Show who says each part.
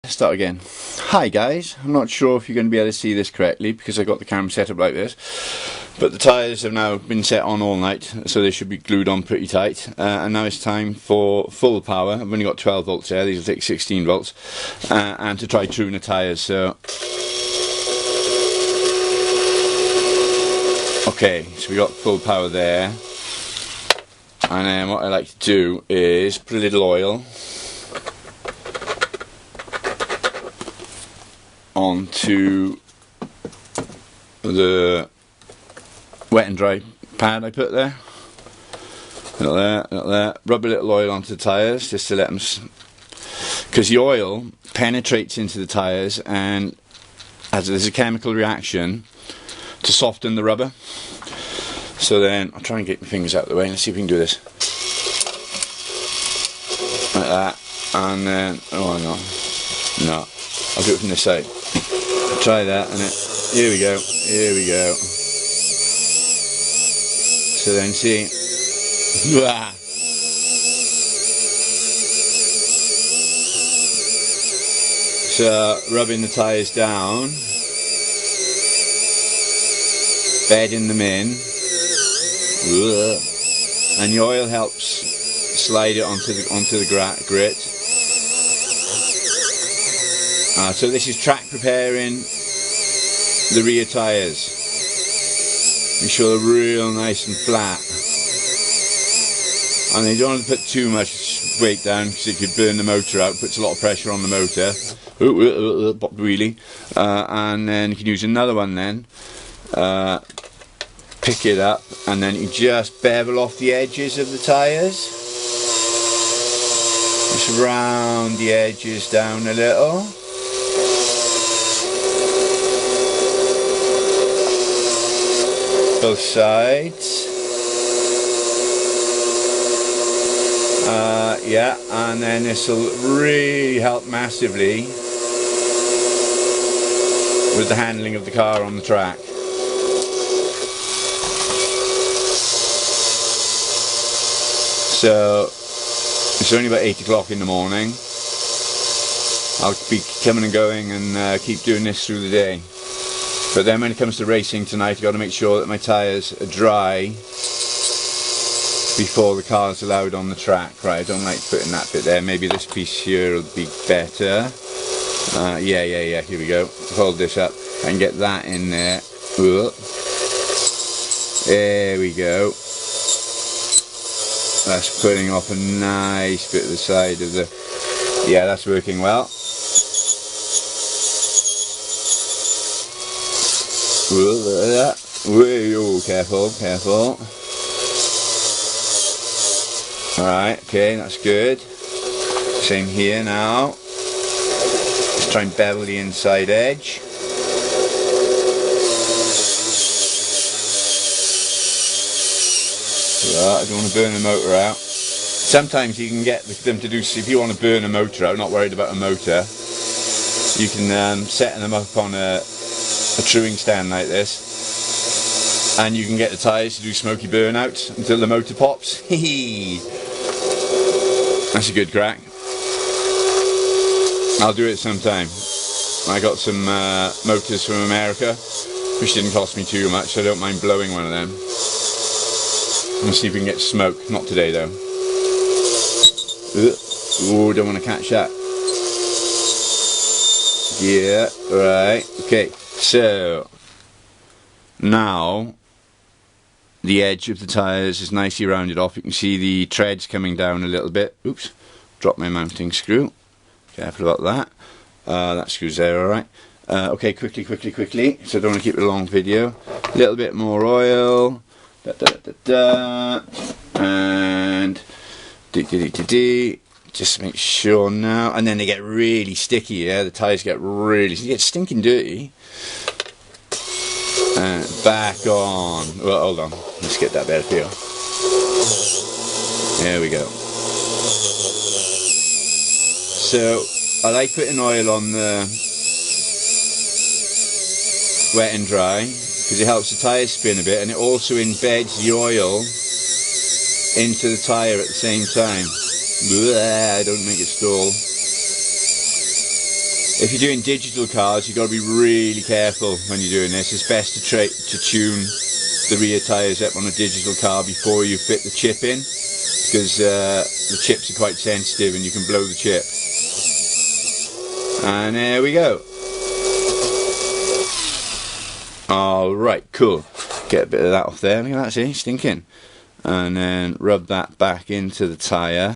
Speaker 1: Start again. Hi guys, I'm not sure if you're going to be able to see this correctly because I got the camera set up like this, but the tyres have now been set on all night, so they should be glued on pretty tight, and now it's time for full power. I've only got 12 volts there, these will take 16 volts, and to try tune the tyres. So okay, so we got full power there, and then what I like to do is put a little oil onto the wet and dry pad I put there. Little there, little there. Rub a little oil onto the tyres just to let them, because the oil penetrates into the tyres and there's a chemical reaction to soften the rubber. So then I'll try and get my fingers out of the way. Let's see if we can do this like that, and then no, I'll do it from this side. Try that, and here we go, here we go. So then see, so rubbing the tyres down, bedding them in, and the oil helps slide it onto the grit. So this is track preparing the rear tyres. Make sure they're real nice and flat. And you don't want to put too much weight down because it could burn the motor out, puts a lot of pressure on the motor. Really. And then you can use another one then. Pick it up and then you just bevel off the edges of the tyres. Just round the edges down a little. Both sides. Yeah, and then this will really help massively with the handling of the car on the track. So it's only about 8 o'clock in the morning. I'll be coming and going and keep doing this through the day. But then when it comes to racing tonight, I've got to make sure that my tyres are dry before the car's allowed on the track. Right, I don't like putting that bit there. Maybe this piece here will be better. Yeah, here we go. Hold this up and get that in there. There we go. That's putting off a nice bit of the side of the... Yeah, that's working well. Whoa, careful, careful. Alright, okay, that's good. Same here now. Let's try and bevel the inside edge. I don't want to burn the motor out. Sometimes you can get them to do, if you want to burn a motor out, not worried about a motor, you can set them up on a truing stand like this, and you can get the tyres to do smoky burnout until the motor pops. That's a good crack. I'll do it sometime. I got some motors from America which didn't cost me too much, so I don't mind blowing one of them. Let's see if we can get smoke. Not today though. Oh, don't want to catch that. Yeah, right. Okay, so now the edge of the tyres is nicely rounded off. You can see the treads coming down a little bit. Oops, dropped my mounting screw. Careful about that. That screw's there, alright. Okay, quickly. So I don't want to keep it a long video. A little bit more oil. And just make sure now, and then they get really sticky. Yeah, the tyres get stinking dirty. And back on. Well, hold on, let's get that better feel. There we go. So I like putting oil on the wet and dry because it helps the tyre spin a bit, and it also embeds the oil into the tyre at the same time. Blah, don't make it stall. If you're doing digital cars, you've got to be really careful when you're doing this. It's best to tune the rear tyres up on a digital car before you fit the chip in, because the chips are quite sensitive and you can blow the chip. And there we go. Alright, cool. Get a bit of that off there. Look at that, see? Stinking. And then rub that back into the tyre.